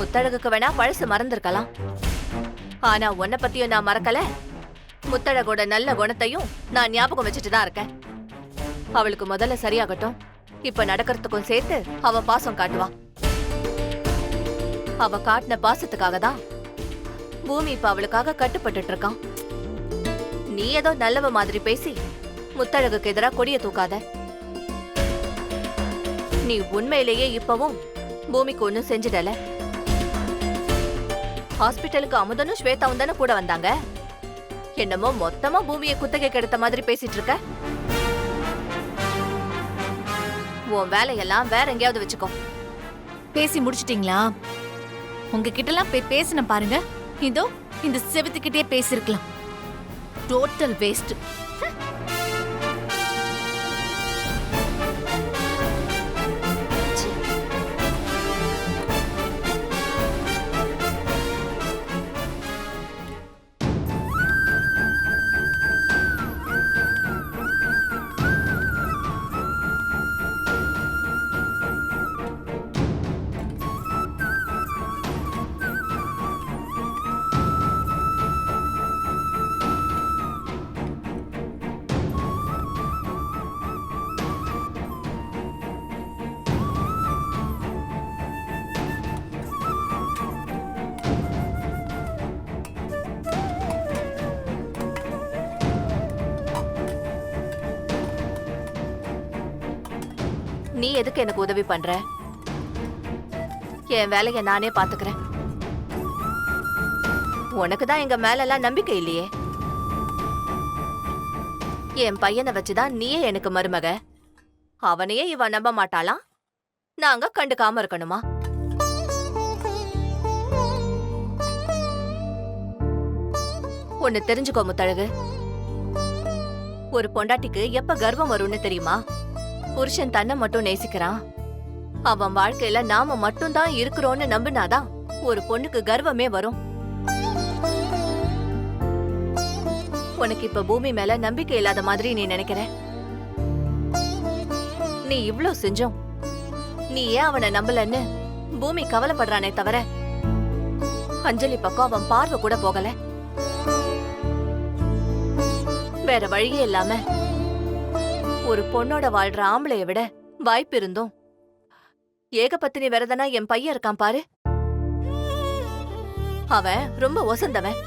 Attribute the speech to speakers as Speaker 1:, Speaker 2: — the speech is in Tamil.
Speaker 1: முத்தழகுக்கு வேணா பழசு மறந்திருக்கலாம். ஆனா உன்னை பத்தியும் நான் மறக்கல. முத்தழகோட நல்ல குணத்தையும் நான் ஞாபகம் வச்சுட்டு தான் இருக்கேன். அவளுக்கு முதல்ல சரியாகட்டும். இப்ப நடக்கிறதுக்கும் சேர்த்து அவ பாசம் காட்டுவா. அவ காட்டின பாசத்துக்காக தான் பூமி இப்ப அவளுக்காக கட்டுப்பட்டு இருக்கான். நீ ஏதோ நல்லவ மாதிரி பேசி முத்தழகுக்கு எதிரா கொடிய தூக்காத. நீ உண்மையிலேயே இப்பவும் பூமிக்கு ஒன்னும் செஞ்சிடல. ஹாஸ்பிட்டலுக்கு அமுதனும் ஸ்வேதாவும் தானே கூட வந்தாங்க. என்னமோ மொத்தமா பூமியை குத்தகை கெடுத்த மாதிரி பேசிட்டு இருக்க. உன் வேலையெல்லாம் வேற எங்கேயாவது வச்சுக்கோ.
Speaker 2: பேசி முடிச்சிட்டீங்களா? உங்ககிட்ட எல்லாம் பேசின பாருங்க. இதோ இந்த செவத்துக்கிட்டே பேசிருக்கலாம். Total waste.
Speaker 1: நீ எதுக்கு எனக்கு உதவி பண்ற? என் வேலைய நானே பாத்துக்கிறேன். உனக்கு தான் எங்க மேல எல்லாம் நம்பிக்கை இல்லையே. என் பையனை வச்சுதான் நீயே எனக்கு மருமக. அவனையே இவ நம்ப மாட்டாளாம். நாங்க கண்டுக்காம இருக்கணுமா? ஒன்னு தெரிஞ்சுக்கோ முத்தழகு. ஒரு பொண்டாட்டிக்கு எப்ப கர்வம் வரும்னு தெரியுமா? புருஷன் தன்னை மட்டும் நேசிக்கிறான், அவன் வாழ்க்கையில நாம மட்டும் தான் இருக்கிறோம்னு நம்பினாதான் ஒரு பொண்ணுக்கு கர்வமே வரும். உனக்கு இப்ப பூமி மேல நம்பிக்கை இல்லாத மாதிரி நீ நினைக்கிற. நீ இவ்ளோ செஞ்சோம் நீ ஏன் அவனை நம்பலன்னு பூமி கவலைப்படுறானே தவிர அஞ்சலி பக்கம் அவன் பார்வை கூட போகல. வேற வழியே இல்லாம ஒரு பொண்ணோட வாழ்ற ஆம்பளைய விட வாய்ப்பு இருந்தும் ஏகபத்தினி விரதனா என் பையன் இருக்கான் பாரு. அவன் ரொம்ப ஒசந்தவன்.